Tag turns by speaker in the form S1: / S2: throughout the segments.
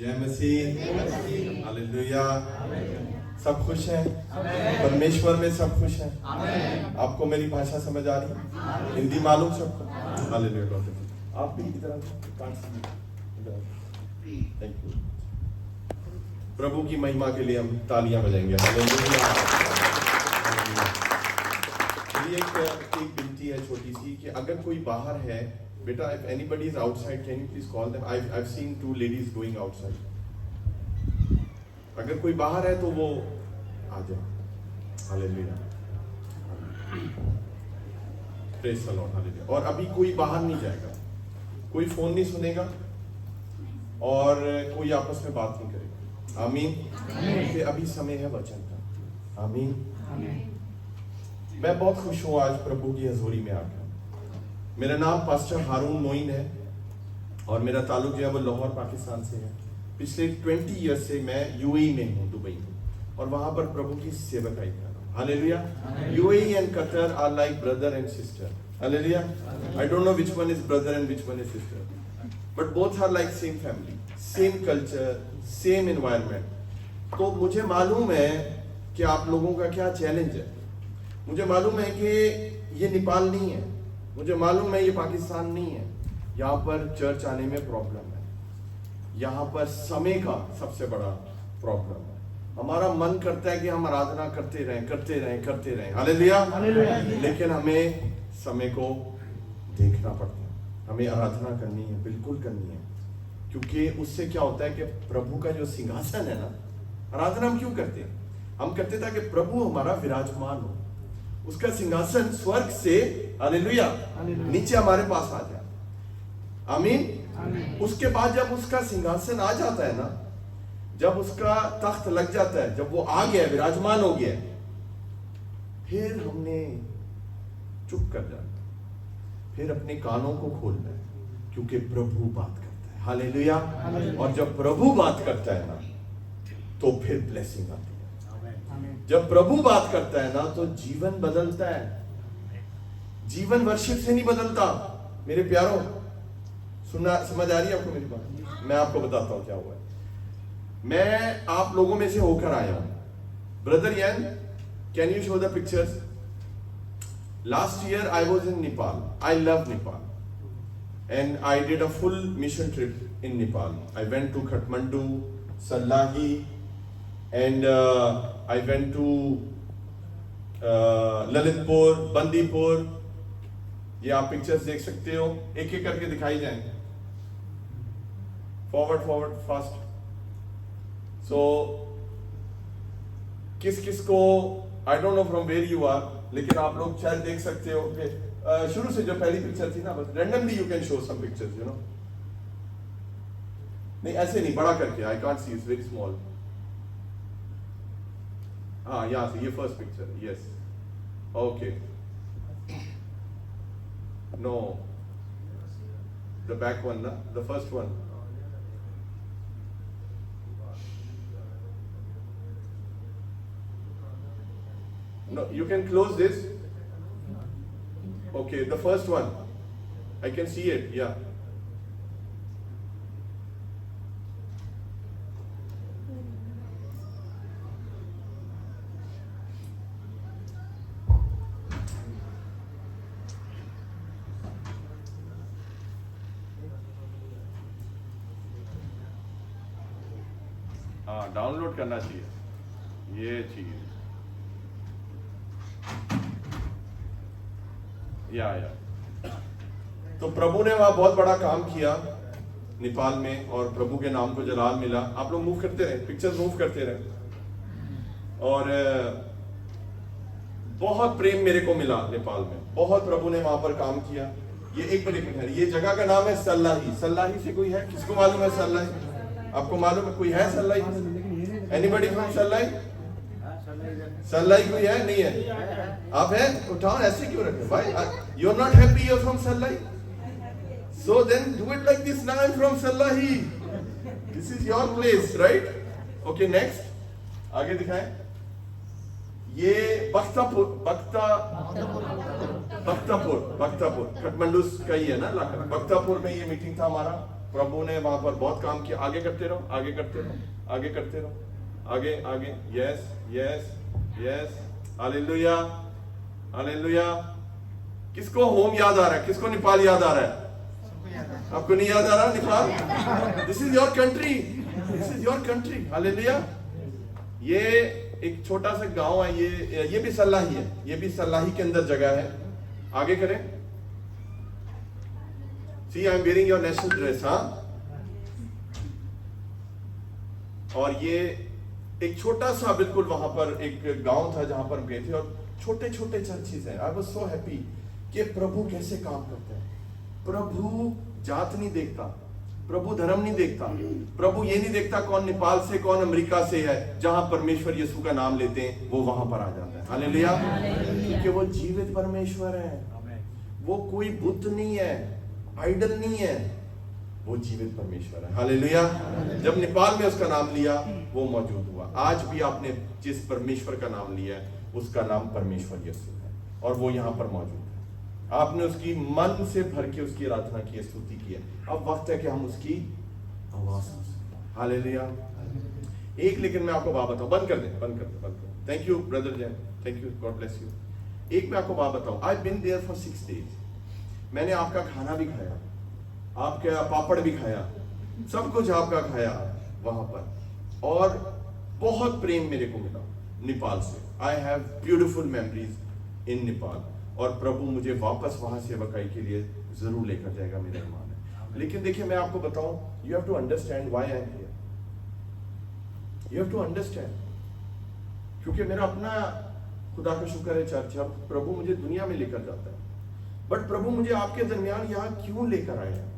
S1: जय मसीह, हालेलुया। सब खुश हैं? परमेश्वर में सब खुश हैं? आपको मेरी भाषा समझ आ रही है? हिंदी मालूम सबको? हालेलुया। आप भी इधर थैंक यू। प्रभु की महिमा के लिए हम तालियां बजाएंगे। हालेलुया। एक विनती है छोटी सी कि अगर कोई बाहर है, बेटा, if anybody is outside, can you please call them? I've seen 2 ladies going outside. अगर कोई बाहर है तो वो आ जाए। Hallelujah. Praise the Lord. Hallelujah. और अभी कोई बाहर नहीं जाएगा, कोई फोन नहीं सुनेगा और कोई आपस में बात नहीं करेगा। आमीन। कि अभी समय है वचन का। आमीन। मैं बहुत खुश हूँ आज प्रभु की हजूरी में आकर। मेरा नाम पास्टर हारून मोइन है और मेरा ताल्लुक जो है वो लाहौर पाकिस्तान से है। पिछले 20 ईयर्स से मैं यूएई में हूँ, दुबई में, और वहां पर प्रभु की सेवकाई कर रहा हूँ। Hallelujah. UAE and Qatar are like brother and sister. Hallelujah. I don't know which one is brother and which one is sister, but both are like same family, same culture, same environment. तो मुझे मालूम है कि आप लोगों का क्या challenge है। मुझे मालूम है कि ये नेपाल नहीं है, मुझे मालूम है ये पाकिस्तान नहीं है। यहाँ पर चर्च आने में प्रॉब्लम है, यहाँ पर समय का सबसे बड़ा प्रॉब्लम है। हमारा मन करता है कि हम आराधना करते रहें। हालेलुया। लेकिन हमें समय को देखना पड़ता है। हमें आराधना करनी है, बिल्कुल करनी है, क्योंकि उससे क्या होता है कि प्रभु का जो सिंहासन है ना, आराधना हम क्यों करते हैं? हम करते ताकि प्रभु हमारा विराजमान हो, उसका सिंहासन स्वर्ग से, हालेलुया, नीचे हमारे पास आ जाए। आमीन। उसके बाद जब उसका सिंहासन आ जाता है ना, जब उसका तख्त लग जाता है, जब वो आ गया, विराजमान हो गया, फिर हमने चुप कर जाना, फिर अपने कानों को खोलना है, क्योंकि प्रभु बात करता है। हालेलुया। और जब प्रभु बात करता है ना, तो फिर ब्लेसिंग आती है। जब प्रभु बात करता है ना, तो जीवन बदलता है। जीवन वर्शिप से नहीं बदलता। मेरे प्यारों, सुनना, समझ आ रही है आपको मेरी बात? मैं आपको बताता हूं क्या हुआ है। मैं आप लोगों में से होकर आया हूं। ब्रदर यन, can you show the pictures? Last year I was in Nepal. I love Nepal and I did a full mission trip in Nepal. I went to Kathmandu, Sarlahi, and I went to Lalitpur, Bandipur. ये आप पिक्चर्स देख सकते हो, एक एक करके दिखाई जाएंगे। Forward fast. सो किस किस को, I don't know from where you are, लेकिन आप लोग शायद देख सकते हो कि शुरू से जो पहली पिक्चर थी ना, बस randomly you can show some pictures, you know. नहीं, ऐसे नहीं, बड़ा करके। I can't see, it's very small. हाँ, यहाँ से, ये first picture. Yes, okay. No, the back one ना, the first one. No, you can close this. Okay, the first one, I can see it. Yeah, हाँ, download करना चाहिए, ये चाहिए। या तो प्रभु ने वहां बहुत बड़ा काम किया नेपाल में, और प्रभु के नाम को जलाल मिला। आप लोग मूव करते रहे, पिक्चर्स मूव करते रहे, और बहुत प्रेम मेरे को मिला नेपाल में। बहुत प्रभु ने वहां पर काम किया। ये एक मिनट है, ये जगह का नाम है सल्लाही। सल्लाही से कोई है? किसको मालूम है सल्लाही? आपको मालूम है? कोई है सल्लाई? Anybody from सल्लाई? सल्लाई कोई है? नहीं है? आप हैं? उठाओ। ऐसे क्यों रखे भाई? You are not happy you are from Sarlahi? So then do it like this. Now I am from Sarlahi. This is your place, right? Okay, next. आगे दिखाएं। ये बख्तापुर काठमांडू का ही है ना इलाका। बख्तापुर में ये मीटिंग था हमारा। प्रभु ने वहां पर बहुत काम किया। आगे करते रहो, आगे करते रहो, आगे करते रहो, आगे आगे। Yes yes yes, hallelujah hallelujah. किसको होम याद आ रहा है? किसको नेपाल याद आ रहा है? आपको नहीं याद आ रहा Nepal? This is your country, this is your country, hallelujah. ये एक छोटा सा गांव है, ये भी सल्लाही है, ये भी सल्लाही के अंदर जगह है। आगे करें। See I am wearing your national dress, हाँ। और ये एक छोटा सा बिल्कुल वहां पर एक गांव था जहां पर गए थे, और छोटे छोटे चर्चेस हैं। आई वाज सो हैप्पी कि प्रभु कैसे काम करते हैं। प्रभु जात नहीं देखता, प्रभु धर्म नहीं देखता, प्रभु ये नहीं देखता कौन नेपाल से कौन अमेरिका से है। जहां परमेश्वर यीशु का नाम लेते हैं वो वहां पर आ जाता है, हालेलुया। क्योंकि वो जीवित परमेश्वर है, वो कोई बुत नहीं है, आइडल नहीं है, वो जीवित परमेश्वर है, हालेलुया। जब नेपाल में उसका नाम लिया वो मौजूद हुआ। आज भी आपने जिस परमेश्वर का नाम लिया है उसका नाम परमेश्वर यीशु है, और वो यहाँ पर मौजूद है। आपने उसकी मन से भर के उसकी आराधना की, स्तुति की है। अब वक्त है कि हम उसकी आवाज सुन सकें, हालेलुया। एक लेकिन मैं आपको बात बताऊं, बंद कर दें, बंद कर दें, बंद कर दें। Thank you brother Jain, thank you, God bless you. एक मैं आपको बात बताऊं, I been there for 6 days। मैंने आपका खाना भी खाया, आपका पापड़ भी खाया, सब कुछ आपका खाया वहां पर, और बहुत प्रेम मेरे को मिला नेपाल से। आई हैव ब्यूटीफुल मेमोरीज इन नेपाल, और प्रभु मुझे वापस वहां सेवकाई के लिए जरूर लेकर जाएगा, मेरा ईमान है। लेकिन देखिए मैं आपको बताऊं, you have to understand why I am here, you have to understand. क्योंकि मेरा अपना खुदा का शुक्र है चर्च, अब प्रभु मुझे दुनिया में लेकर जाता है, बट प्रभु मुझे आपके दरमियान यहां क्यों लेकर आए हैं,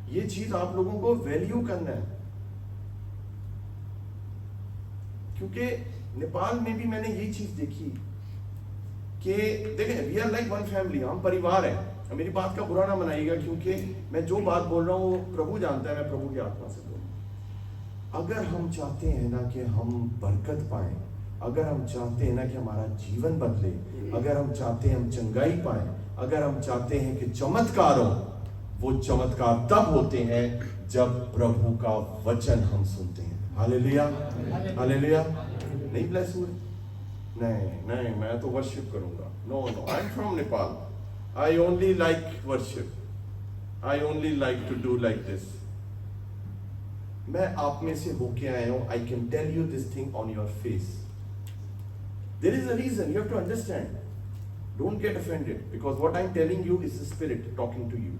S1: ये चीज आप लोगों को वैल्यू करना है। क्योंकि नेपाल में भी मैंने ये चीज देखी कि देखें, we are like one family, हम परिवार हैं। मेरी बात का बुरा ना मनाइएगा, क्योंकि मैं जो बात बोल रहा हूं वो प्रभु जानता है, मैं प्रभु की आत्मा से बोल रहा हूं। अगर हम चाहते हैं ना कि हम बरकत पाएं, अगर हम चाहते हैं ना कि हमारा जीवन बदले, अगर हम चाहते हैं हम चंगाई पाएं, अगर हम चाहते हैं कि चमत्कार हो, वो चमत्कार तब होते हैं जब प्रभु का वचन हम सुनते हैं, हालेलुया हालेलुया। नहीं ब्लेस हुए? नहीं नहीं, मैं तो वर्शिप करूंगा। No no, I am from Nepal, I only like worship, I only like to do like this. मैं आप में से होके आया हूं, I can tell you this thing on your face. There is a reason, you have to understand. Don't get offended, because what I am telling you is the spirit talking to you.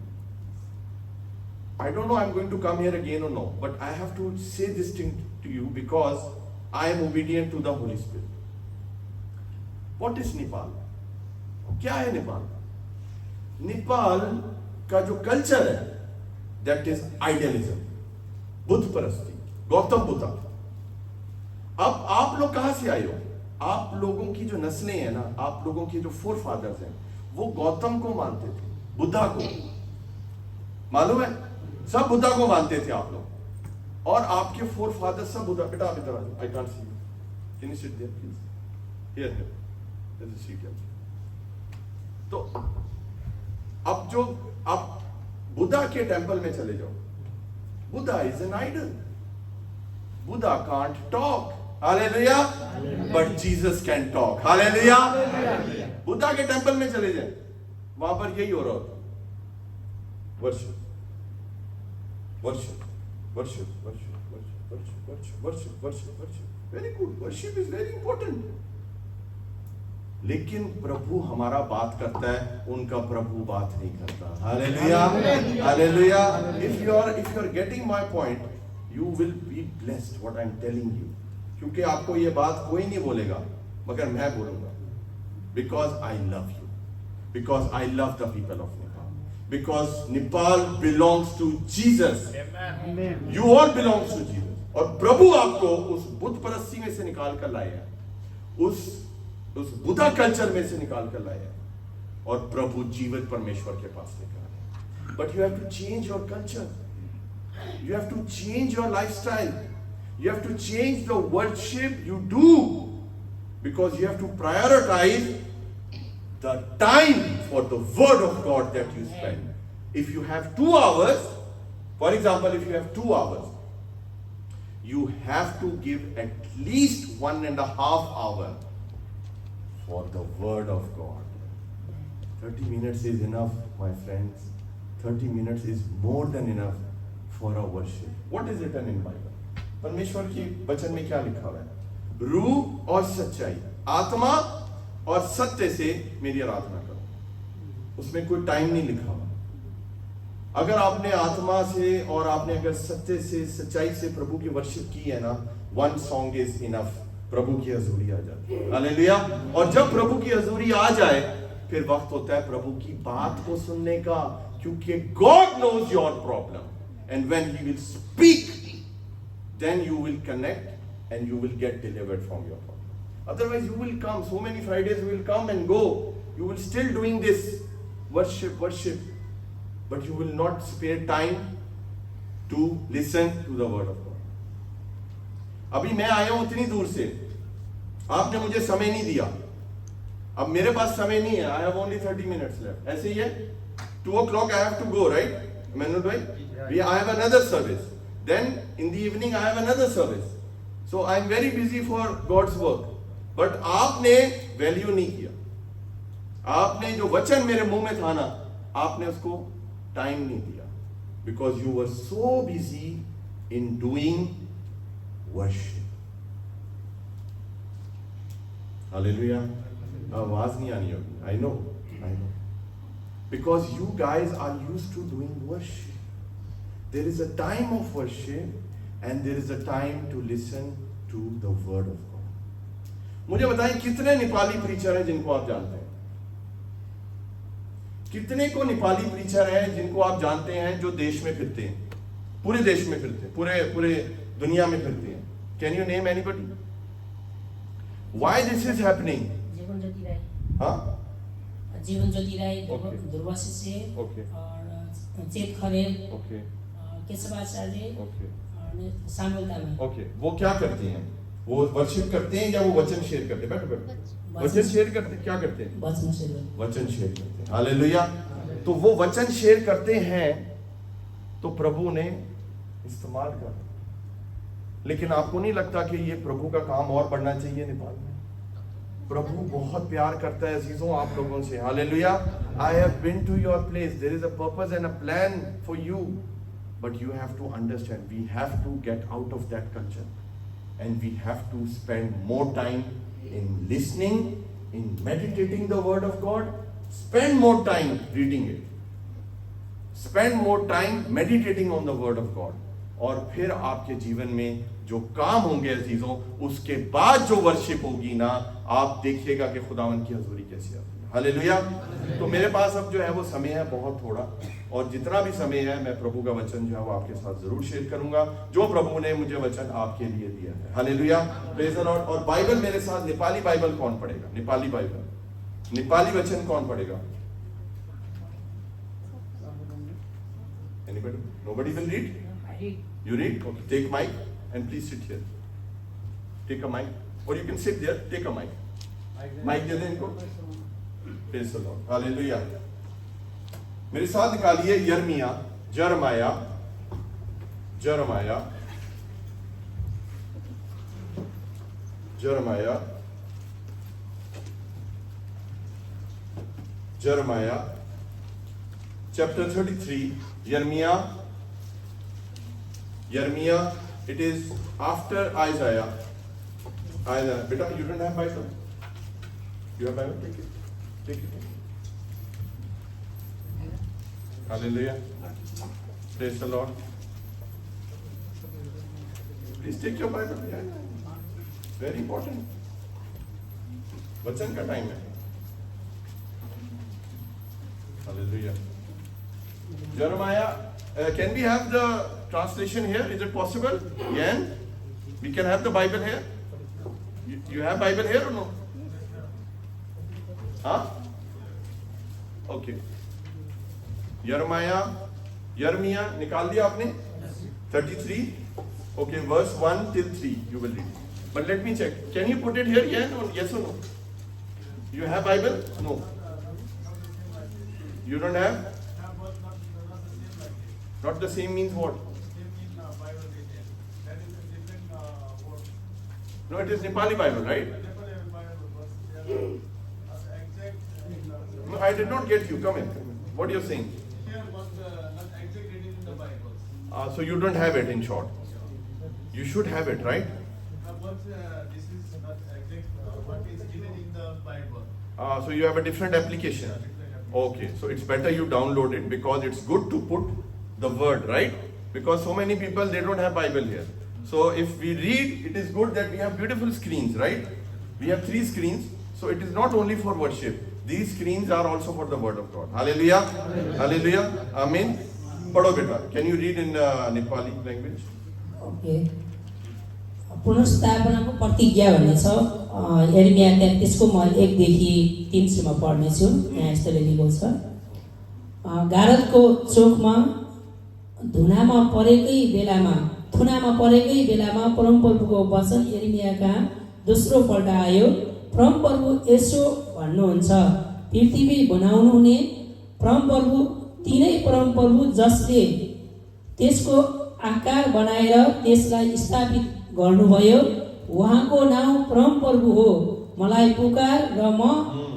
S1: I don't know I'm going to come here again or no, but I have to say this thing to you because I am obedient to the Holy Spirit. What is Nepal? क्या है नेपाल? नेपाल का जो culture है, that is idealism, Buddha परस्ती, गौतम बुद्धा। अब आप लोग कहां से आए हो? आप लोगों की जो नस्लें हैं ना, आप लोगों के जो फोर फादर्स हैं, वो गौतम को मानते थे, बुद्धा को। मालूम है, सब बुद्धा को मानते थे आप लोग, और आपके फोर फादर सब बुद्धा। बेटा आप इधर आ जाओ, I can't see you, can you sit there please, here here, there is seat. तो अब जो आप बुद्धा के टेंपल में चले जाओ, Buddha is an idol, Buddha can't talk, hallelujah, but Jesus can talk, hallelujah. Buddha के टेंपल में चले जाए, वहां पर यही हो रहा होता, worship worship worship worship worship worship worship worship worship worship very good, worship is very important। लेकिन प्रभु हमारा बात करता है, उनका प्रभु बात नहीं करता, hallelujah hallelujah. if you are getting my point, you will be blessed what I am telling you। क्योंकि आपको ये बात कोई नहीं बोलेगा मगर मैं बोलूंगा, because I love you, because I love the people of Nepal, because Nepal belongs to Jesus, amen, you all belongs to Jesus। और प्रभु आपको उस बुद्ध परस्ती में से निकाल कर लाया, उस बुद्धा कल्चर में से निकाल कर लाया, और प्रभु जीवित परमेश्वर के पास लेकर आया। But you have to change your culture, you have to change your lifestyle, you have to change the worship you do, because you have to prioritize the time for the word of God that you spend। if you have 2 hours, for example, if you have 2 hours, you have to give at least 1.5 hours for the word of God. 30 minutes is enough, my friends. 30 minutes is more than enough for our worship. What is written in Bible? परमेश्वर की वचन में क्या लिखा हुआ है? रूह और सच्चाई, आत्मा और सत्य से मेरी आराधना करो. उसमें कोई टाइम नहीं लिखा हुआ. अगर आपने आत्मा से और आपने अगर सत्य से, सच्चाई से प्रभु की वर्शिप की है ना, वन सॉन्ग इज इनफ. प्रभु की हजूरी आ जाती है. हालेलुया. और जब प्रभु की हजूरी आ जाए, फिर वक्त होता है प्रभु की बात को सुनने का, क्योंकि God knows your problem, and when He will speak, then you will connect and you will get delivered from your problem. Otherwise, you will come. So many Fridays will come and go. You will still doing this worship, but you will not spare time to listen to the word of God. अभी मैं आया हूं इतनी दूर से, आपने मुझे समय नहीं दिया. अब मेरे पास समय नहीं है. I have only 30 minutes left. ऐसे ही है. 2 o'clock I have to go, right? Manuel bhai, I have another service. Then in the evening I have another service. So I am very busy for God's work. But आपने value नहीं किया. आपने जो वचन मेरे मुंह में था ना, आपने उसको टाइम नहीं दिया. Because you were so busy in doing worship. Hallelujah. आवाज नहीं आनी होगी. I know. Because you guys are used to doing worship. There is a time of worship and there is a time to listen to the word of God. मुझे बताएं कितने Nepali preacher हैं जिनको आप जानते हैं? कितने को नेपाली प्रीचर हैं जिनको आप जानते हैं जो देश में फिरते हैं, पूरे देश में फिरते हैं, पूरे दुनिया में फिरते हैं? Can you name anybody? Why this is happening?
S2: Jeevan Jyoti राय.
S1: हाँ?
S2: जीवन ज्योति राय, दुर्वासी से, और चेत खरेल, केशवाचार्य, और सामुएल तामाङ.
S1: ओके, वो क्या करते हैं? वो वर्शिप करते हैं या वो वचन शेयर करते हैं? बैठो. वचन शेयर करते हैं. क्या करते हैं? वचन शेयर करते हैं. हालेलुया. तो वो वचन शेयर करते हैं तो प्रभु ने इस्तेमाल कर. लेकिन आपको नहीं लगता कि ये प्रभु का काम और बढ़ना चाहिए नेपाल में? प्रभु बहुत प्यार करता है अजीजों आप लोगों से. Hallelujah. I have been to your place. There is a purpose and a plan for you, but you have to understand. We have to get out of that culture, and we have to spend more time in listening, in meditating the word of God. Spend more time reading it. Spend more time meditating on the word of God. और फिर आपके जीवन में जो काम होंगे अजीजों, उसके बाद जो वर्शिप होगी ना, आप देखिएगा कि खुदावन की हजूरी कैसी आती है. हालेलुया. तो मेरे पास अब जो है वो समय है बहुत थोड़ा, और जितना भी समय है मैं प्रभु का वचन जो है वो आपके साथ जरूर शेयर करूंगा, जो प्रभु ने मुझे वचन आपके लिए दिया है. हालेलुया. Praise the Lord. और बाइबल मेरे साथ, नेपाली बाइबल कौन पढ़ेगा? नेपाली बाइबल, नेपाली वचन कौन पढ़ेगा? Anybody? Nobody will read? You read? Okay. Take mic and please sit here. Take a mic, or you can sit there. Take a mic. Mic दे दें इनको. Praise the Lord. Hallelujah. मेरे साथ निकालिए यर्मिया, जरमाया, chapter 33. Yirmiah, it is after Isaiah. Beta, you don't have Bible? You have Bible? Take it. Hallelujah. Praise the Lord. Please take your Bible. Yeah. Very important. वचन का time है. Hallelujah. Jeremiah, can we have the translation here? Is it possible? Yeah? We can have the Bible here? You have Bible here or no? Huh? Okay. Jeremiah, निकाल दिया आपने? 33? Okay, verse 1 till 3 you will read. But let me check. Can you put it here? Yeah? No? Yes or no? You have Bible? No. You don't have? Not the same means what? No, it is Nepali Bible, right? No, I did not get you. Come in. What you're saying? So you don't have it in short. You should have it, right?
S3: This is not exact what is given in the Bible.
S1: So you have a different application. Okay, so it's better you download it because it's good to put the word, right? Because so many people, they don't have Bible here. So if we read, it is good that we have beautiful screens, right? We have 3 screens. So it is not only for worship. These screens are also for the word of God. Hallelujah. Hallelujah. Amen. Padho beta. Can you read in Nepali language?
S2: Okay पुनर्स्थापनाको प्रतिज्ञा भन्ने छ यिर्मिया 33 को म 1 देखि 3 सम्म पढ्ने छु। यहाँ यस्तो लेखेको छ गारदको चोकमा थुनामा परेकै बेलामा परमप्रभुको वचन यिर्मियाका दोस्रो पल्ट आयो। परमप्रभु यसो भन्नुहुन्छ पृथ्वी बनाउनु हुने परमप्रभु तिनै परमप्रभु जसले त्यसको आकार बनाएर त्यसलाई स्थापित गर्नुभयो उहाँको नाउँ परमप्रभु हो। मलाई पुकार र म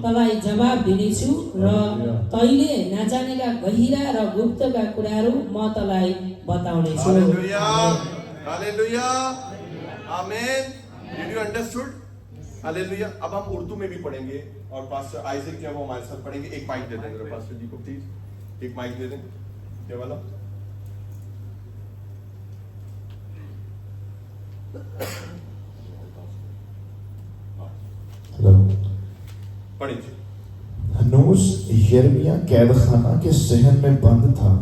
S2: तँलाई जवाब दिनेछु र तैँले नजानेका गहिरा र गुप्तका कुराहरू म तँलाई बताउनेछु।
S1: Hallelujah amen. Did you understood? Hallelujah. अब हम उर्दू में भी पढ़ेंगे और पास्टर आइजक जो है वो हमारे साथ पढ़ेंगे। एक माइक दे देंगे पास्टर जी को प्लीज। एक माइक दे दें। क्या वाला?
S4: हेलो।
S1: पढ़िए।
S4: हनूस यिर्मयाह कैद खाना के सहन में बंद था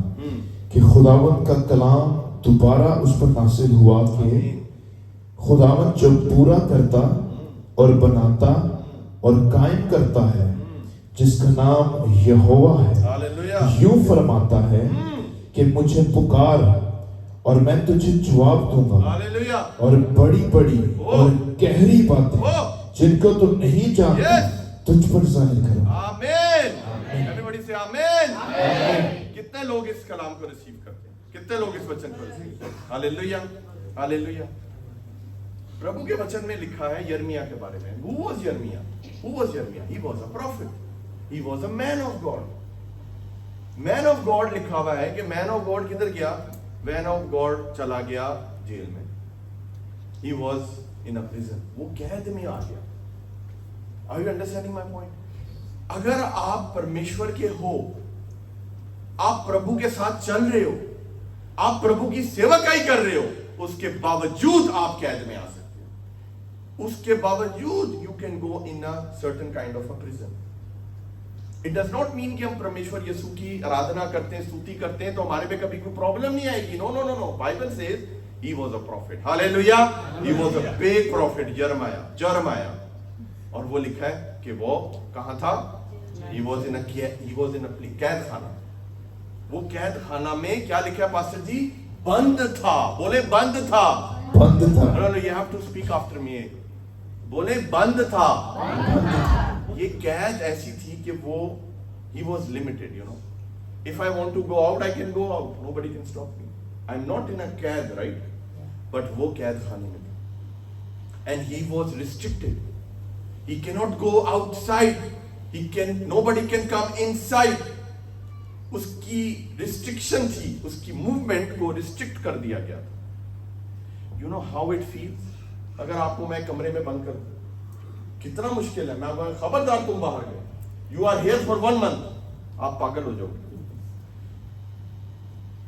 S4: कि खुदावंद का कलाम दोबारा उस पर नासिल हुआ कि खुदावंद जो पूरा करता और बनाता और कायम करता है जिसका नाम यहोवा है यूं फरमाता है कि मुझे पुकार और मैं तुझे जवाब दूंगा और बड़ी बड़ी और गहरी बातें जिनको तुम नहीं जानता तुझ पर जाहिर करूंगा।
S1: आमीन। एवरीबॉडी से आमीन। कितने लोग इस कलाम को रिसीव करते हैं? कितने लोग इस वचन को रिसीव करते हैं? Hallelujah hallelujah. प्रभु के वचन में लिखा है यिर्मयाह के बारे में। Who was Jeremiah? Who was Jeremiah? He was a prophet. He was a man of God. Man of God लिखा हुआ है कि man of God किधर गया? Man of God चला गया जेल में। He was in a prison. वो कैद में आ गया। Are you understanding my point? अगर आप परमेश्वर के हो, आप प्रभु के साथ चल रहे हो, आप प्रभु की सेवकाई कर रहे हो, उसके बावजूद आप कैद में आ सकते हो। उसके बावजूद you can go in a certain kind of a prison. It does not mean कि हम परमेश्वर यीशु की आराधना करते हैं, स्तुति करते हैं तो हमारे पे कभी कोई प्रॉब्लम नहीं आएगी। No, no, no, no. Bible says he was a prophet. Hallelujah. He was a big prophet. Jeremiah. और वो लिखा है कि वो कहाँ था? He was in a कैद खाना। वो कैद खाना में क्या लिखा है पास्टर जी? बंद था। बोले बंद था।
S4: बंद था।
S1: No, you have to speak after me. बोले बंद था। ये कैद ऐसी थी कि वो he was limited, you know. If I want to go out, I can go out. Nobody can stop me. I'm not in a कैद, right? But वो कैद खाने में था। And he was restricted. He cannot go outside. Nobody can come inside. उसकी restriction थी, उसकी movement को रिस्ट्रिक्ट कर दिया गया था। You know how it feels? अगर आपको मैं कमरे में बंद कर दूं, कितना मुश्किल है। मैं खबरदार तुम बाहर गए, You are here for 1 month, आप पागल हो जाओगे।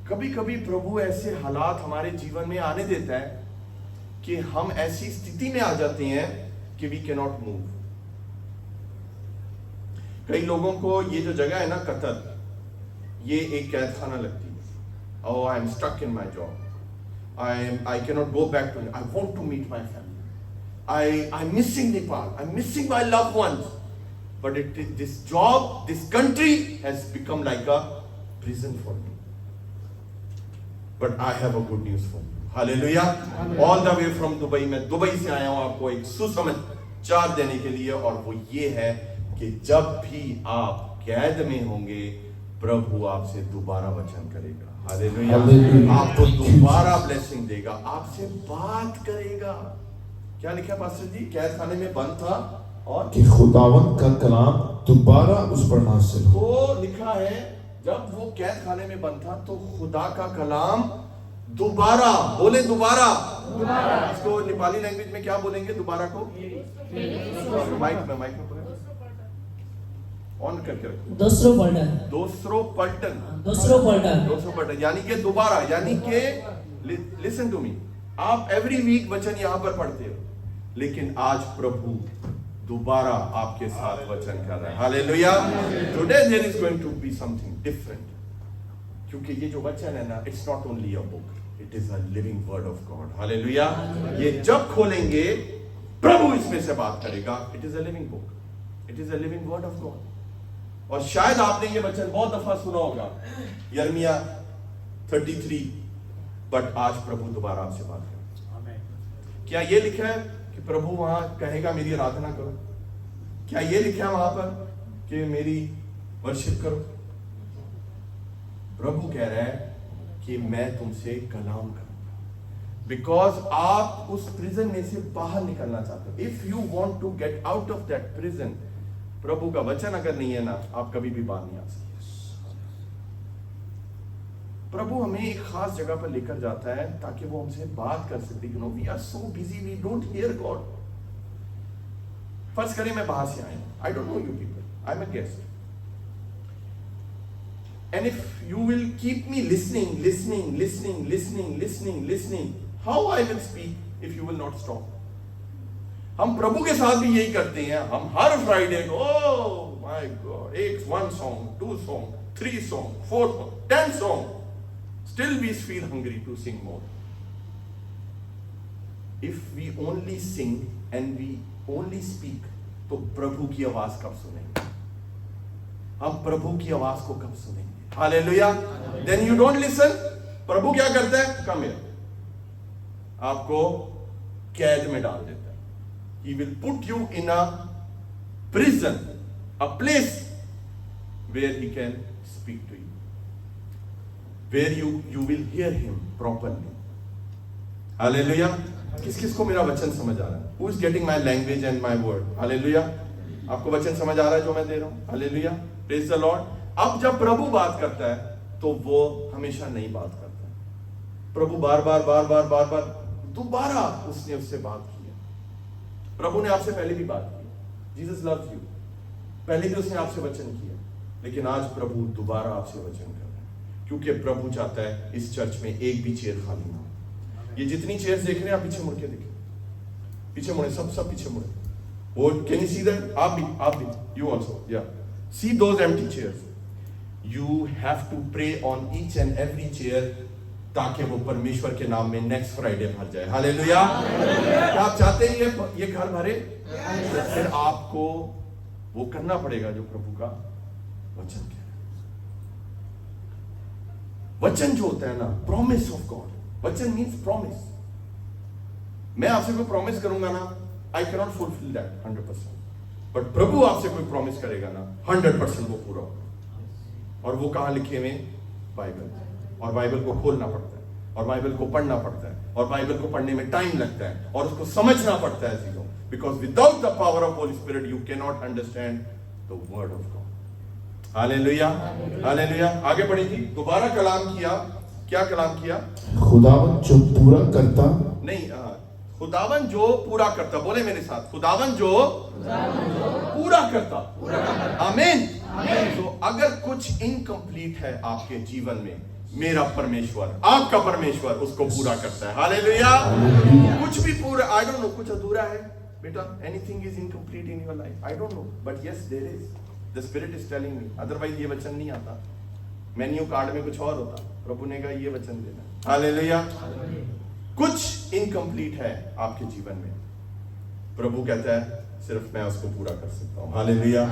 S1: कभी कभी प्रभु ऐसे हालात हमारे जीवन में आने देता है कि हम ऐसी स्थिति में आ जाते हैं कि वी कैन नॉट मूव। कई लोगों को ये जो जगह है ना कतर, ये एक कैद खाना लगती है। Oh, I am stuck in my job. I cannot go back to. I want to meet my family. I'm missing Nepal. I'm missing my loved ones. But this job, this country has become like a prison for me. But I have a good news for you. Hallelujah. All the way from Dubai. मैं Dubai से आया हूँ आपको एक सुसमाचार देने के लिए, और वो ये है कि जब भी आप कैद में होंगे प्रभु आपसे दोबारा वचन करेगा। हालेलुया।
S4: हालेलुया।
S1: आपको दोबारा ब्लेसिंग देगा, आपसे बात करेगा। क्या लिखा पास्टर जी? कैद खाने में बंद था और
S4: कि खुदावंद का कलाम दोबारा उस पर नासिल हो।
S1: तो लिखा है जब वो कैद खाने में बंद था तो खुदा का कलाम दोबारा, बोले दोबारा, इसको नेपाली लैंग्वेज में क्या बोलेंगे दोबारा को? माइक में बोले, ऑन करके रखो।
S2: दोस्रो पल्ट
S1: दोस्रो पल्टन यानी कि दोबारा, यानी कि लिसन टू मी, आप एवरी वीक वचन यहां पर पढ़ते हो, लेकिन आज प्रभु दोबारा आपके साथ वचन कर रहा है। Hallelujah. Today there is going to be something different, क्योंकि ये जो वचन है ना, it's not only a book, it is a living word of God. Hallelujah. ये जब खोलेंगे प्रभु इसमें से बात करेगा। It is a living book, it is a living word of God. और शायद आपने ये वचन बहुत दफा सुना होगा, यिर्मयाह 33, बट आज प्रभु दोबारा आपसे बात करेगा। क्या ये लिखा है कि प्रभु वहां कहेगा मेरी आराधना करो? क्या ये लिखा है वहां पर कि मेरी वर्शिप करो? प्रभु कह रहा है कि मैं तुमसे कलाम करूंगा, बिकॉज आप उस प्रिजन में से बाहर निकलना चाहते हो। If you want to get out of that prison, प्रभु का वचन अगर नहीं है ना, आप कभी भी बाहर नहीं आ सकते। प्रभु हमें एक खास जगह पर लेकर जाता है ताकि वो हमसे बात कर सके। You know, we are so busy, we don't hear God. फर्ज करें मैं बाहर से आया, I don't know you people, I am a guest, and if you will keep me listening, how I will speak if you will not stop? हम प्रभु के साथ भी यही करते हैं। हम हर फ्राइडे को, oh my God, 1 song, 2 song, 3 song, 4 song, 10 song, still we feel hungry to sing more. If we only sing and we only speak, तो प्रभु की आवाज कब सुनेंगे? हम प्रभु की आवाज को कब सुनेंगे? Hallelujah. Then you don't listen. प्रभु क्या करता है? Come here. आपको कैद में डाल देता है। He will put you in a prison, a place where he can speak to you, where you will hear him properly. Hallelujah. किस किस को मेरा वचन समझ आ रहा है? Who is getting my language and my word? Hallelujah. आपको वचन समझ आ रहा है जो मैं दे रहा हूं? हालेलुया। Praise the Lord. अब जब प्रभु बात करता है तो वो हमेशा नई बात करता है। प्रभु बार बार दोबारा उसने उससे बात की है। प्रभु ने आपसे पहले भी बात की, जीसस लव्स यू, पहले भी उसने आपसे वचन किया, लेकिन आज प्रभु दोबारा आपसे वचन कर रहे हैं, क्योंकि प्रभु चाहता है इस चर्च में एक भी चेयर खाली ना हो। ये जितनी चेयर्स देख रहे हैं, आप पीछे मुड़ के देखें, पीछे मुड़े, सब पीछे मुड़े। वो कैन यू सी दैट? आप भी, यू ऑल्सो, या सी those empty chairs. You have to pray on each and every chair ताकि वो परमेश्वर के नाम में नेक्स्ट फ्राइडे भर जाए। हालेलुया। क्या आप चाहते हैं ये घर भरे? फिर आपको वो करना पड़ेगा जो प्रभु का वचन कह रहा है। वचन जो होता है ना, प्रॉमिस ऑफ गॉड, वचन मीन्स प्रॉमिस। मैं आपसे कोई प्रॉमिस करूंगा ना, I can not fulfil that 100%, but प्रभु आपसे कोई प्रॉमिस करेगा ना, 100% वो पूरा होगा। और वो कहां लिखे हुए? बाइबल। और बाइबल को खोलना पड़ता है, और बाइबल को पढ़ना पड़ता है, और बाइबल को पढ़ने में टाइम लगता है, और उसको समझना पड़ता है चीजों, because without the power of Holi spirit you can not understand the word of God. Hallelujah, hallelujah. आगे बढ़ी थी, दोबारा कलाम किया। क्या कलाम किया?
S4: खुदावन जो पूरा करता,
S1: नहीं, खुदावन जो पूरा करता। बोले मेरे साथ, खुदावन जो पूरा करता। आमीन। तो अगर कुछ इनकम्प्लीट है आपके जीवन में, मेरा परमेश्वर, आपका परमेश्वर उसको पूरा करता है। हालेलुया। कुछ भी पूरा, आई डोंट नो, कुछ अधूरा है बेटा, anything is incomplete in your life, I don't know, but yes there is, the spirit is telling me, otherwise ये वचन नहीं आता। मेन्यू कार्ड में कुछ और होता, प्रभु ने कहा ये वचन देना। हालेलुया। कुछ इनकम्प्लीट है आपके जीवन में, प्रभु कहता है सिर्फ मैं उसको पूरा कर सकता हूं। हालेलुया।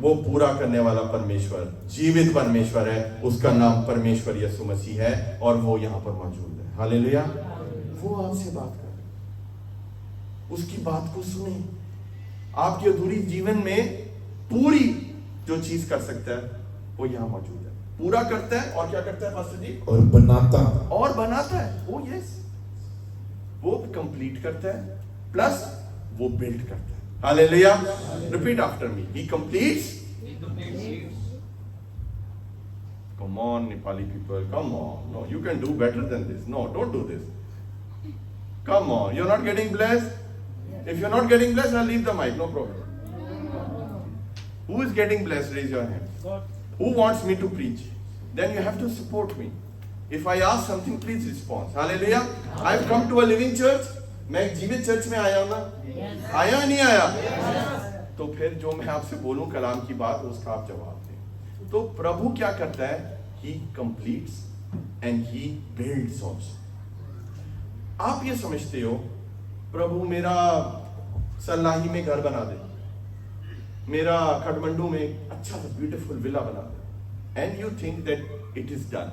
S1: वो पूरा करने वाला परमेश्वर जीवित परमेश्वर है, उसका नाम परमेश्वर यीशु मसीह है, और वो यहां पर मौजूद है। हालेलुया। वो आपसे बात कर, उसकी बात को सुने। आपके अधूरी जीवन में पूरी जो चीज कर सकता है वो यहां मौजूद है। पूरा करता है और क्या करता है पास्टर जी?
S4: और बनाता।
S1: और बनाता है। ओ यस, वो कंप्लीट करता है प्लस वो बिल्ड करता है। Hallelujah. Repeat after me, he completes. Come on, Nepali people, come on. No, you can do better than this. No, don't do this. Come on, you're not getting blessed? If you're not getting blessed, I'll leave the mic, no problem. Who is getting blessed? Raise your hand. Who wants me to preach? Then you have to support me. If I ask something, please respond. Hallelujah. I've come to a living church. मैं एक जीवित church में आया हूं ना? आया नहीं आया? तो फिर जो मैं आपसे बोलूं कलाम की बात, उसका आप जवाब दें। तो प्रभु क्या करता है? He completes and he builds also. आप ये समझते हो प्रभु मेरा सल्लाही में घर बना दे, मेरा काठमांडू में अच्छा सा ब्यूटीफुल विला बना दे, and you think that it is done.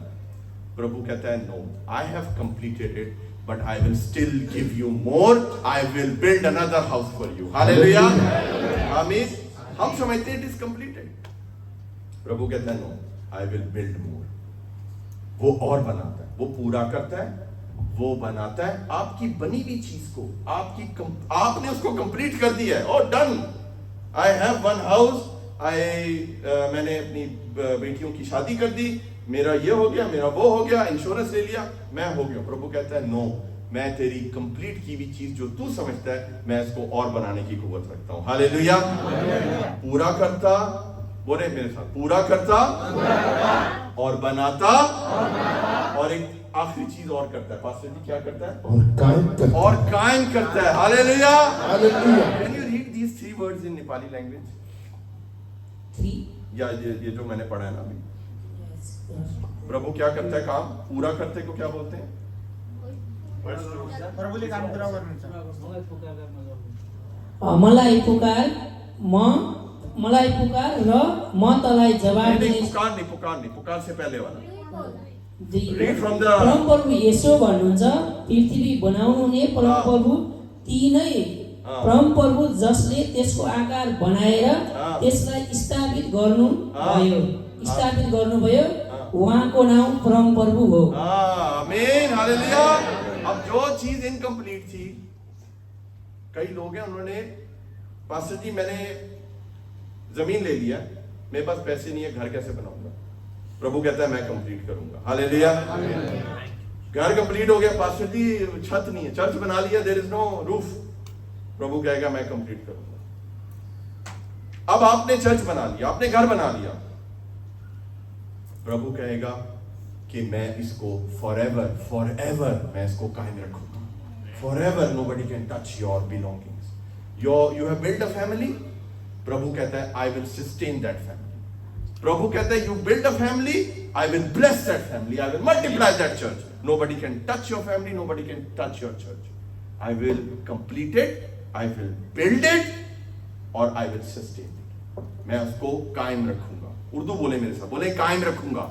S1: प्रभु कहता है no, I have completed it but I will still give you more, I will build another house for you. Hallelujah. Amen. हम समझते हैं इट इज कंप्लीटेड, प्रभु कहता है no, I will build more. वो और बनाता है, वो पूरा करता है, वो बनाता है आपकी बनी हुई चीज को, आपने उसको कंप्लीट कर दिया है। और done, I have one house, मैंने अपनी बेटियों की शादी कर दी, मेरा ये हो गया, मेरा वो हो गया, इंश्योरेंस ले लिया, मैं हो गया। प्रभु कहता है नो, मैं तेरी कंप्लीट की हुई चीज जो तू समझता है, मैं इसको और बनाने की कुव्वत रखता हूं। हालेलुया। पूरा करता, बोले मेरे साथ, पूरा करता और बनाता, और एक आखिरी चीज और करता है। पास्टर जी क्या करता है?
S4: और कायम करता है।
S1: और कायम करता है। Hallelujah.
S4: Hallelujah.
S1: Can you read these 3 words in Nepali language?
S2: 3
S1: या ये जो मैंने पढ़ा है ना अभी, प्रभु क्या करता है? काम पूरा करते को क्या बोलते हैं?
S3: प्रभुले काम पूरा गर्नुहुन्छ।
S2: मलाई पुकार र म तलाई जवाब
S1: नहीं,
S2: दिने।
S1: पुकार से पहले वाला।
S2: जी।
S1: Read from the-
S2: परमप्रभु यसो भन्नुहुन्छ, पृथ्वी बनाउनु हुने परमप्रभु ती नै परमप्रभु जसले त्यसको आकार बनाएर त्यसलाई स्थापित गर्नुभयो, स्थापित गर्नुभयो, उहाँको नाम परमप्रभु हो।
S1: आमीन। हालेलुया। अब जो चीज इनकम्प्लीट थी, कई लोग हैं उन्होंने, पास्टर जी मैंने जमीन ले लिया, मेरे पास पैसे नहीं है, घर कैसे बनाऊंगा? प्रभु कहता है मैं कंप्लीट करूंगा। हालेलुया। घर कंप्लीट हो गया, पास्टर जी छत नहीं है, चर्च बना लिया, देयर इज नो रूफ, प्रभु कहेगा मैं कंप्लीट करूंगा। अब आपने चर्च बना लिया, आपने घर बना लिया, प्रभु कहेगा कि मैं इसको फॉरएवर मैं इसको कायम रखूंगा। Forever nobody can touch your belongings. You have built a family, प्रभु कहता है I will sustain that family. प्रभु कहता है you build a family, I will bless that family, I will multiply that church. Nobody can touch your family, nobody can touch your church. I will complete it, I will build it, और I will sustain it. मैं उसको कायम रखूंगा। उर्दू बोले मेरे साथ, बोले कायम रखूंगा।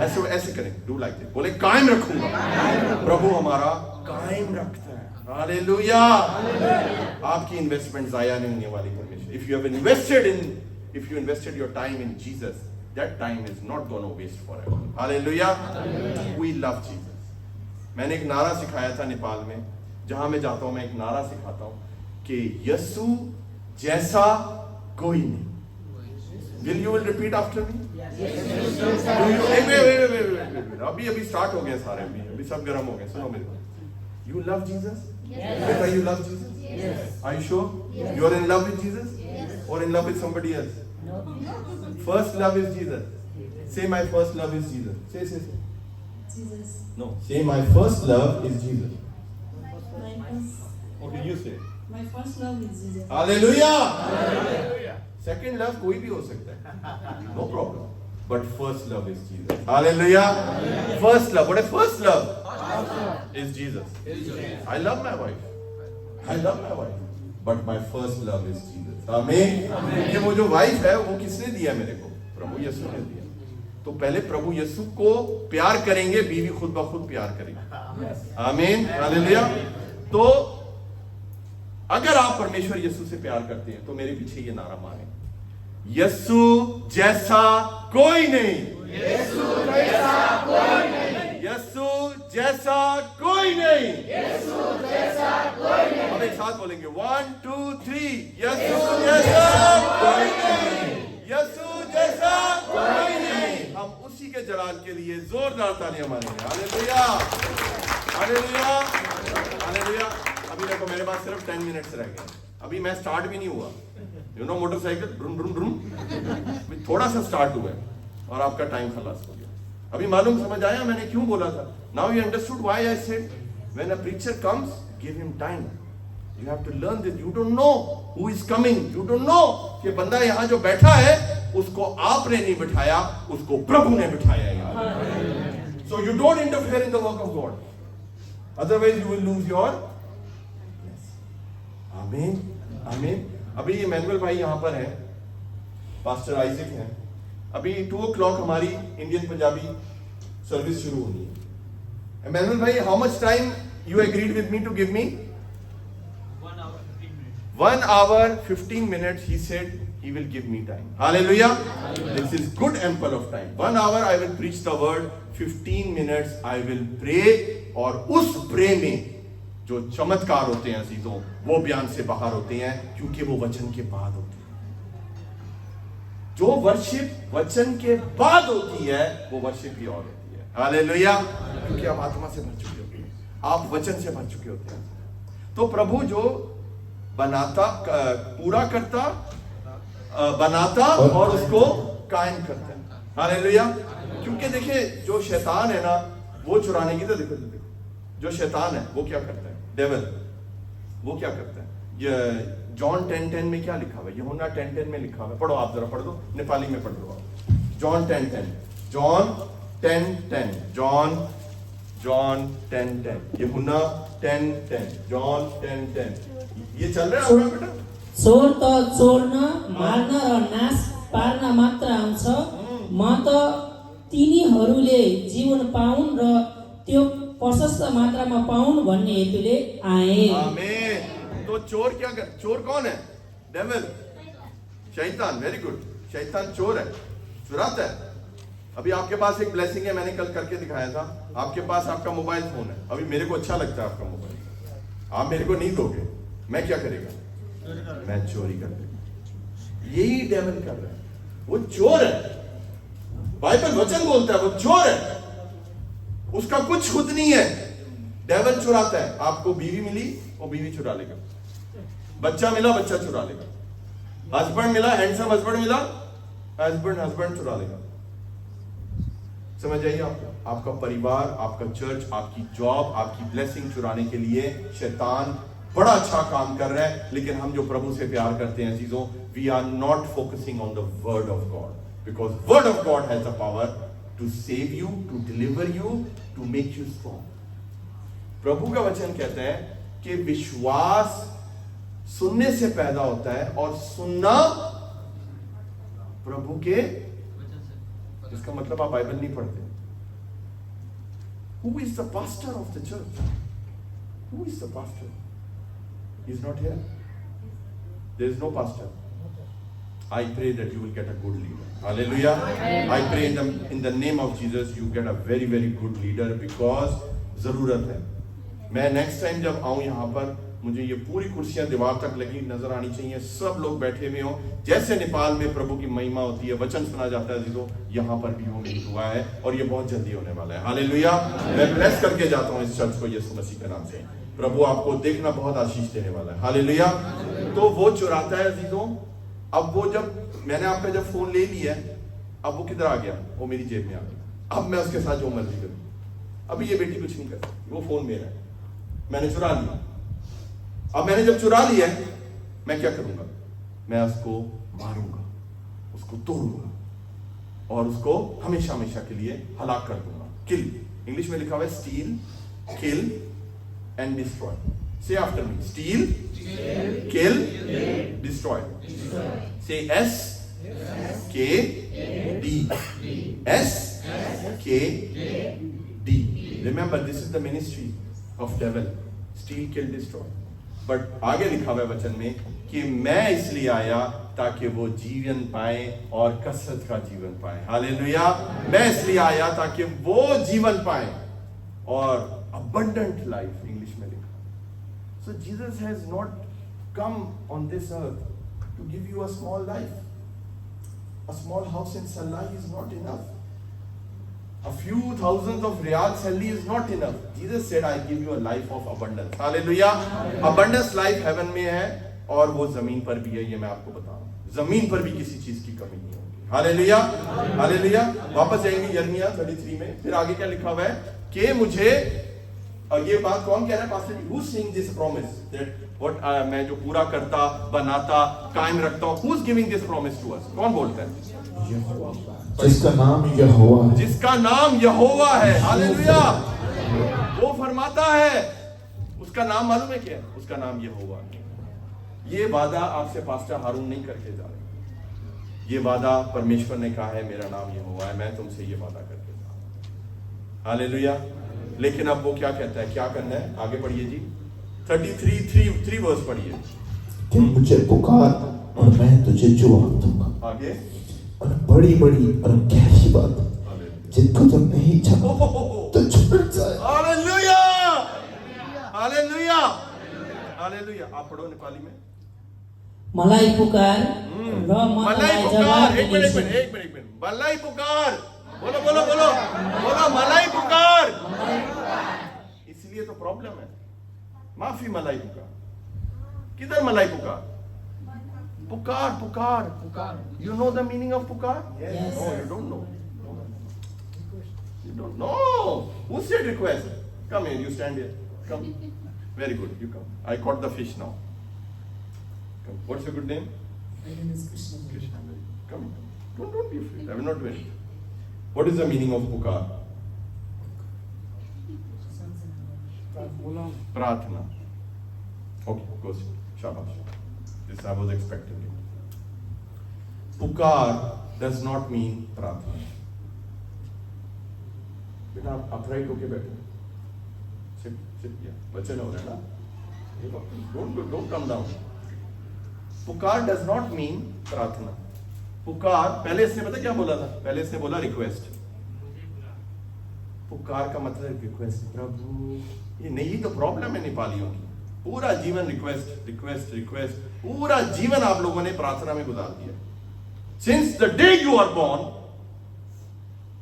S1: ऐसे ऐसे करें, डू लाइक दिस, बोले कायम रखूंगा। प्रभु हमारा कायम रखता है। हालेलुया। आपकी इन्वेस्टमेंट जाया नहीं होने वाली परमेश्वर। If you invested your time in Jesus, that time is not going to waste forever. Hallelujah. We love Jesus. मैंने एक नारा सिखाया था नेपाल में, जहां मैं जाता हूं मैं एक नारा सिखाता हूं कि यीशु जैसा कोई नहीं। You will repeat after me? Wait. अभी स्टार्ट हो गए सारे, अभी सब गर्म हो गए। सुनो मेरे को। You love Jesus? Better you love Jesus?
S5: Yes.
S1: Are you sure?
S5: Yes.
S1: You are in love with Jesus?
S5: Yes.
S1: Or in love with somebody else?
S5: No.
S1: First love is Jesus. Say my first love is Jesus. Say.
S5: Jesus.
S1: No. Say my first love is Jesus. What did you say?
S5: My first love is Jesus.
S1: Hallelujah. Second love कोई भी हो सकता है. No problem. But first love is Jesus. Hallelujah. First love. What is first love? Is Jesus. I love my wife. But my first love is Jesus. Amen. ये वो जो wife है वो किसने दिया मेरे को? प्रभु यीशु ने दिया. तो पहले प्रभु यीशु को प्यार करेंगे, बीवी खुद ब खुद प्यार करेगी. आमीन. हालेलुया. तो अगर आप परमेश्वर यीशु से प्यार करते हैं तो मेरे पीछे ये नारा माने, यीशु जैसा कोई नहीं. यीशु जैसा कोई नहीं। हम एक साथ बोलेंगे 1 2 3 यीशु जैसा कोई नहीं, यीशु जैसा कोई नहीं। हम उसी के जलाल के लिए जोरदार तालियां मारेंगे। Hallelujah, hallelujah, hallelujah. अभी देखो मेरे पास सिर्फ 10 मिनट्स रह गए, अभी मैं स्टार्ट भी नहीं हुआ। यू नो मोटरसाइकिल ब्रुम ब्रुम ब्रुम, थोड़ा सा स्टार्ट हुआ है और आपका टाइम खलास हो गया। अभी मालूम समझ आया मैंने क्यों बोला था? Now you understood why I said when a preacher comes give him time. You have to learn this. You don't know who is coming, you don't know कि बंदा यहां जो बैठा है उसको आपने नहीं बिठाया, उसको प्रभु ने बिठाया यार। So you don't interfere in the work of God, otherwise you will lose your. आमीन, आमीन। अभी इमैनुअल भाई यहां पर हैं, पास्टर आइजक हैं। अभी 2 o'clock हमारी इंडियन पंजाबी सर्विस शुरू होनी है। इमैनुअल भाई, how much time you agreed with me to give me? 1 hour 15 minutes he said he will give me time. Hallelujah. This is good ample of time. 1 hour I will preach the word, 15 minutes I will pray, और उस pray में जो चमत्कार होते हैं अजीजों, वो बयान से बाहर होते हैं, क्योंकि वो वचन के बाद होते हैं। जो वर्शिप वचन के बाद होती है वो वर्शिप ही और होती है। हालेलुया, क्योंकि आप आत्मा से भर चुके होते हैं, आप वचन से भर चुके होते हैं। तो प्रभु जो बनाता, पूरा करता, बनाता और उसको कायम करता है। हालेलुया। क्योंकि देखिए जो शैतान है ना, वो चुराने की, तो देखो जो शैतान है वो क्या करता है, डेविल, वो क्या करता है? ये जॉन 10:10 में क्या लिखा हुआ है? यूहन्ना 10:10 में लिखा हुआ है। पढ़ो आप, जरा पढ़ दो, नेपाली में पढ़ दो आप। जॉन 10:10, जॉन 10:10, जॉन 10:10, यूहन्ना 10:10, जॉन 10:10। ये चल रहा है आपका बेटा?
S2: चोर त चोर्न, मार्न र नाश पार्न मात्र आउँछ, म त तिनीहरूले जीवन पाउन् र त्यो प्रशस्त मात्रामा पाउन् भन्ने हेतुले आए।
S1: आमीन। तो चोर क्या कर, चोर कौन है? डेविल, शैतान। Very good. शैतान चोर है, चुराता है। अभी आपके पास एक ब्लेसिंग है, मैंने कल करके दिखाया था। आपके पास आपका मोबाइल फोन है। अभी मेरे को अच्छा लगता है आपका मोबाइल, आप मेरे को नहीं दोगे, मैं क्या करेगा? मैं चोरी कर दूंगा। यही डेविल कर रहा है, वो चोर है। बाइबल वचन बोलता है वो चोर है, उसका कुछ खुद नहीं है। डेविल चुराता है। आपको बीवी मिली, वो बीवी चुरा लेगा। बच्चा मिला, बच्चा चुरा लेगा। हस्बैंड मिला, हैंडसम हस्बैंड मिला, हस्बैंड चुरा लेगा। समझ आइए आपको? आपका परिवार, आपका चर्च, आपकी जॉब, आपकी ब्लेसिंग चुराने के लिए शैतान बड़ा अच्छा काम कर रहा है। लेकिन हम जो प्रभु से प्यार करते हैं चीजों, we are not focusing on the word of God, because word of God has the power to save you, to deliver you, to make you strong. प्रभु का वचन कहता है कि विश्वास सुनने से पैदा होता है और सुनना प्रभु के। इसका मतलब आप बाइबल नहीं पढ़ते। Who is the pastor of the church? Who is the pastor? He is not here. There is no pastor. I pray that you will get a good leader. Hallelujah. I pray in the name of Jesus you get a very very good leader, because जरूरत है। मैं next time जब आऊं यहाँ पर, मुझे ये पूरी कुर्सियां दीवार तक लगी नजर आनी चाहिए, सब लोग बैठे हुए हो। जैसे नेपाल में प्रभु की महिमा होती है, वचन सुना जाता है जीजो, यहाँ पर भी वो मेरी दुआ है, और ये बहुत जल्दी होने वाला है। हालेलुया। मैं ब्लेस करके जाता हूँ इस चर्च को यीशु मसीह के नाम से। प्रभु आपको देखना बहुत आशीष देने वाला है। हालेलुया। तो वो चुराता है जीजो। अब वो जब मैंने आपका जब फोन ले लिया, अब वो किधर आ गया? वो मेरी जेब में आ गया। अब मैं उसके साथ जो मर्जी करूँ। अभी ये बेटी कुछ नहीं कर सकती, वो फोन मेरा है, मैंने चुरा लिया। अब मैंने जब चुरा लिया, मैं क्या करूंगा? मैं उसको मारूंगा, उसको तोड़ूंगा, और उसको हमेशा हमेशा के लिए हलाक कर दूंगा। किल, इंग्लिश में लिखा हुआ है स्टील, किल एंड डिस्ट्रॉय। से आफ्टर मी, स्टील, किल, डिस्ट्रॉय। से SKD, SKD. Remember, this is the ministry of devil. Steal, kill, destroy. But आगे लिखा हुआ है वचन में कि मैं इसलिए आया ताकि वो जीवन पाए और कसरत का जीवन पाए। हालेलुया। मैं इसलिए आया ताकि वो जीवन पाए और abundant life इंग्लिश में लिखा। So Jesus has not come on this earth to give you a small life. A small house in Salai is not enough. A few thousands of riyal salary is not enough. Jesus said, I give you a life of abundance. Hallelujah. Abundance life heaven में है और वो जमीन पर भी है, ये मैं आपको बता रहा हूँ। जमीन पर भी किसी चीज की कमी नहीं होगी। Hallelujah, hallelujah. वापस जाएंगे यिर्मयाह 33 में, फिर आगे क्या लिखा हुआ है कि मुझे, और ये बात कौन कह रहा है pastor ji? Who's saying this promise that what मैं जो पूरा करता, बनाता, कायम रखता हूँ? Who's giving this promise to us? कौन बोलता है?
S4: जिसका नाम यहोवा है,
S1: जिसका नाम यहोवा है। हालेलुया। वो फरमाता है, उसका नाम मालूम है क्या है? उसका नाम यहोवा है। ये वादा आपसे पास्टर हारून नहीं करके जा रहे। ये वादा परमेश्वर ने कहा है, मेरा नाम यहोवा है, मैं तुमसे ये वादा करके जा रहा हूं। हालेलुया। लेकिन अब वो क्या कहता है, क्या करना है? आगे पढ़िए जी, 33 वर्स पढ़िए
S4: कि मुझे पुकार और मैं तुझे जवाब दूंगा।
S1: आगे,
S4: और बड़ी बड़ी और गहरी बात जिनको तुम नहीं जानते तो छुप जाए।
S1: Hallelujah, hallelujah, hallelujah. आप पढ़ो नेपाली में।
S2: मलाई पुकार र म
S1: मलाई
S2: तँलाई
S1: पुकार,
S2: जवाब
S1: एक मिनट,
S2: दिनेछु।
S1: एक मिनट। मलाई पुकार, बोलो बोलो बोलो बोलो, मलाई पुकार। इसलिए तो प्रॉब्लम है। माफी, मलाई पुकार। किधर मलाई पुकार? पुकार, पुकार, पुकार। You know the meaning of पुकार?
S2: Yes.
S1: No, you don't know. You don't know. Who said request? Come here, you stand here. Come. Very good, you come. I caught the fish now. Come. What's your good name?
S5: My name is Krishna.
S1: Krishna. Very good. Come. Don't be afraid. I will not wait. What is the meaning of पुकार? प्रार्थना. Okay, go sit. Shabash. This I was expecting it. पुकार does not mean प्रार्थना. बेटा आप upright होके बैठो. Sit. Yeah. बच्चे ना हो रहे ना. Don't come down. पुकार does not mean प्रार्थना. पुकार, पहले इसने पता क्या बोला था? पहले इसने बोला रिक्वेस्ट। पुकार का मतलब रिक्वेस्ट। प्रभु, ये नहीं तो प्रॉब्लम है नेपालियों की। पूरा जीवन रिक्वेस्ट रिक्वेस्ट रिक्वेस्ट, पूरा जीवन आप लोगों ने प्रार्थना में गुजार दिया। Since the day you are born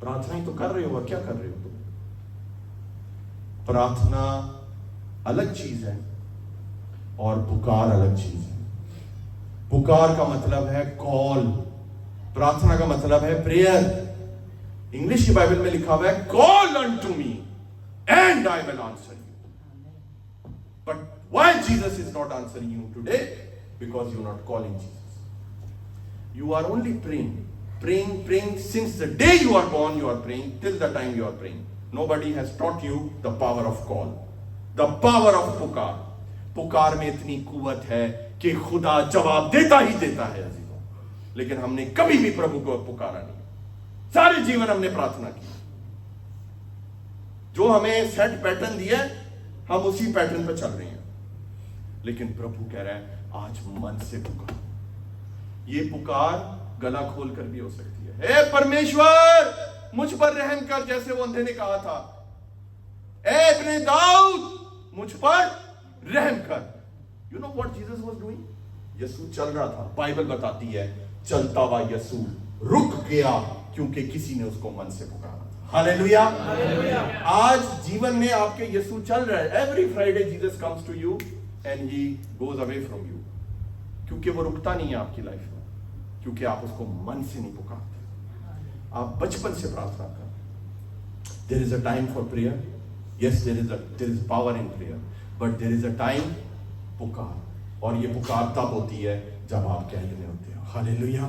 S1: प्रार्थना ही तो कर रहे हो, और क्या कर रहे हो तुम? प्रार्थना अलग चीज है और पुकार अलग चीज है। पुकार का मतलब है कॉल, प्रार्थना का मतलब है प्रेयर। इंग्लिश की बाइबल में लिखा हुआ है, call unto me and I will answer you. But why Jesus is not answering you today? Because you are not calling Jesus. You are only praying since the day you are born. You are praying till the time you are praying. Nobody has taught you the power of call, the power of पुकार। पुकार में इतनी कुवत है कि खुदा जवाब देता ही देता है अजीजों। लेकिन हमने कभी भी प्रभु को पुकारा नहीं। सारे जीवन हमने प्रार्थना की। जो हमें सेट पैटर्न दिया हम उसी पैटर्न पर चल रहे हैं। लेकिन प्रभु कह रहा है, आज मन से पुकार। ये पुकार गला खोल कर भी हो सकती है। हे परमेश्वर, मुझ पर रहम कर, जैसे वो अंधे ने कहा था, ए इब्ने दाऊद, मुझ पर रहम कर। You know what Jesus was doing? Yeshu चल रहा था। बाइबल बताती है, चलता हुआ यीशु रुक गया क्योंकि किसी ने उसको मन से पुकारा था। हालेलुया। आज जीवन में आपके यीशु चल रहा है। Every Friday Jesus comes to you and he goes away from you, क्योंकि वो रुकता नहीं है आपकी लाइफ में, क्योंकि आप उसको मन से नहीं पुकारते। आप बचपन से प्रार्थना कर। There is a time for prayer. Yes, there is power in prayer, but there is a time पुकार। और ये पुकार तब होती है जब आप कैद में होते हो। हालेलुया।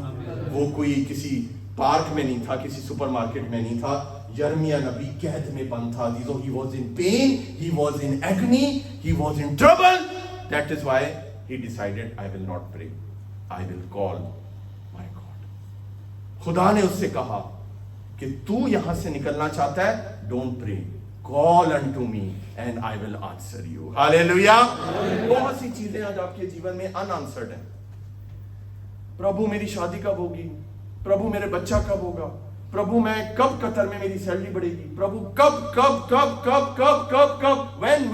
S1: वो कोई किसी पार्क में नहीं था, किसी सुपरमार्केट में नहीं था। यिर्मयाह नबी कैद में बंद था। He was in pain, he was in agony, he was in trouble. That is why he decided, I will not pray, I will call my God. खुदा ने उससे कहा कि तू यहां से निकलना चाहता है, don't pray, call unto me and I will answer you. Hallelujah. बहुत सी चीजें आज आपके जीवन में अनआंसर्ड हैं। प्रभु मेरी शादी कब होगी, प्रभु मेरे बच्चा कब होगा, प्रभु मैं कब कतर में मेरी सैलरी बढ़ेगी, प्रभु कब कब कब कब कब कब कब when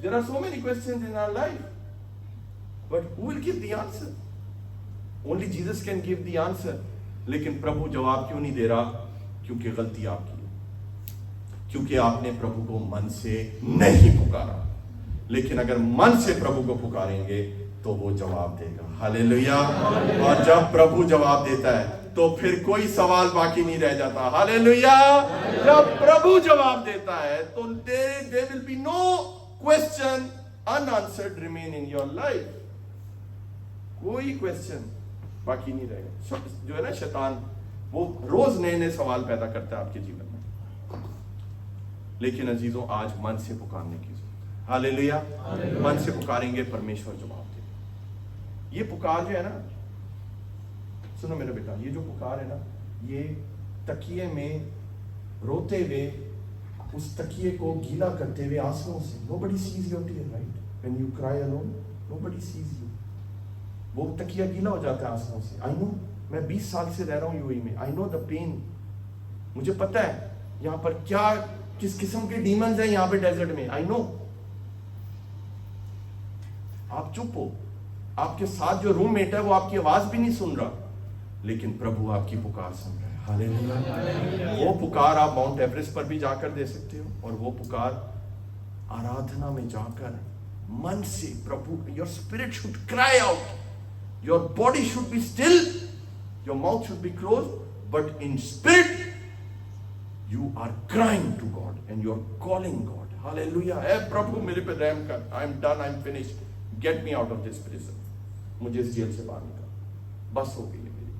S1: there are so many questions in our life, but who will give the answer? Only Jesus can give the answer। लेकिन प्रभु जवाब क्यों नहीं दे रहा? क्योंकि गलती आपकी है, क्योंकि आपने प्रभु को मन से नहीं पुकारा। लेकिन अगर मन से प्रभु को पुकारेंगे तो वो जवाब देगा। हालेलुया। और जब प्रभु जवाब देता है तो फिर कोई सवाल बाकी नहीं रह जाता। हालेलुया। जब प्रभु जवाब देता है तो there will be no question unanswered remain in your life। कोई क्वेश्चन बाकी नहीं रहेगा। जो है ना शैतान, वो रोज नए नए सवाल पैदा करता है आपके जीवन में। लेकिन अजीजों, आज मन से पुकारने की जरूरत है। हालेलुया। मन से पुकारेंगे, परमेश्वर जवाब देगा। ये पुकार जो है ना, सुनो मेरे बेटा, ये जो पुकार है ना, ये तकिए में रोते हुए, उस तकिए को गीला करते हुए आंसुओं से। Nobody sees your tear, right? When you cry alone, nobody sees you। वो तकिया गीला हो जाता है आंसुओं से। आई नो, मैं 20 साल से रह रहा हूँ यूएई में। I know the pain. मुझे पता है यहाँ पर क्या, किस किस्म के डीमंस हैं यहाँ पे डेजर्ट में। I no. आप चुप हो, आपके साथ जो रूममेट है वो आपकी आवाज भी नहीं सुन रहा, लेकिन प्रभु आपकी पुकार सुन रहा है। हालेलुया। वो पुकार आप माउंट एवरेस्ट पर भी जाकर दे सकते हो, और वो पुकार आराधना में जाकर मन से प्रभु, your spirit should cry out, your body should be still, your mouth should be close, but in spirit you are crying to God and you are calling God. Hallelujah. ए प्रभु मेरे पे रहम कर, I am done, I am finished, get me out of this prison. मुझे इस jail से बाहर निकाल, बस हो गई है मेरी।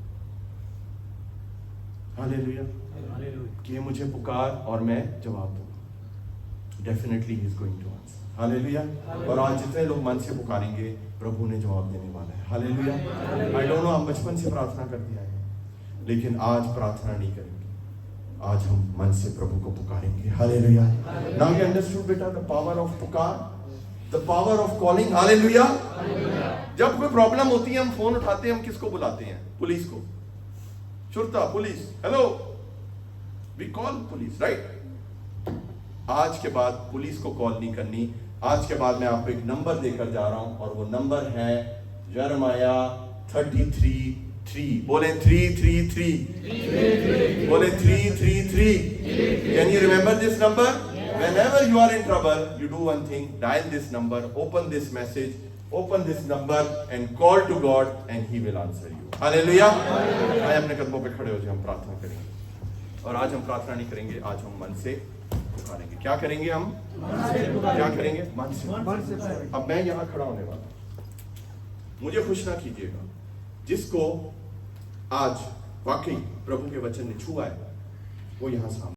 S1: हालेलुया। कि ये मुझे पुकार और मैं जवाब दूंगा। Definitely he is going to answer. Hallelujah. और आज जितने लोग मन से पुकारेंगे, प्रभु ने जवाब देने वाला है। हालेलुया। आई डोंट नो हम बचपन से प्रार्थना करते आए हैं, लेकिन आज प्रार्थना नहीं करेंगे, आज हम मन से प्रभु को पुकारेंगे। हालेलुया। नाउ यू अंडरस्टूड बेटा द पावर ऑफ पुकार, the power of calling. Hallelujah. जब कोई प्रॉब्लम होती है, हम फोन उठाते हैं, हम किसको बुलाते हैं? पुलिस को। शुरता, police, hello, we call police, right? आज के बाद पुलिस को कॉल नहीं करनी। आज के बाद मैं आपको एक नंबर देकर जा रहा हूं, और वो नंबर है यिर्मयाह 33:3। बोले 333, बोले 333। Can you remember this number? Whenever you are in trouble, you do one thing: dial this number, open this message, open this number, and call to God, and He will answer you. Hallelujah. आइए अपने कदमों पे खड़े हो जाए, हम प्रार्थना करेंगे। और आज हम प्रार्थना नहीं करेंगे, आज हम मन से पुकारेंगे। क्या करेंगे हम? क्या करेंगे? मन से। अब मैं यहाँ खड़ा होने वाला, मुझे खुश ना कीजिएगा। जिसको आज वाकई प्रभु के वचन ने छुआ है, वो यहाँ सामने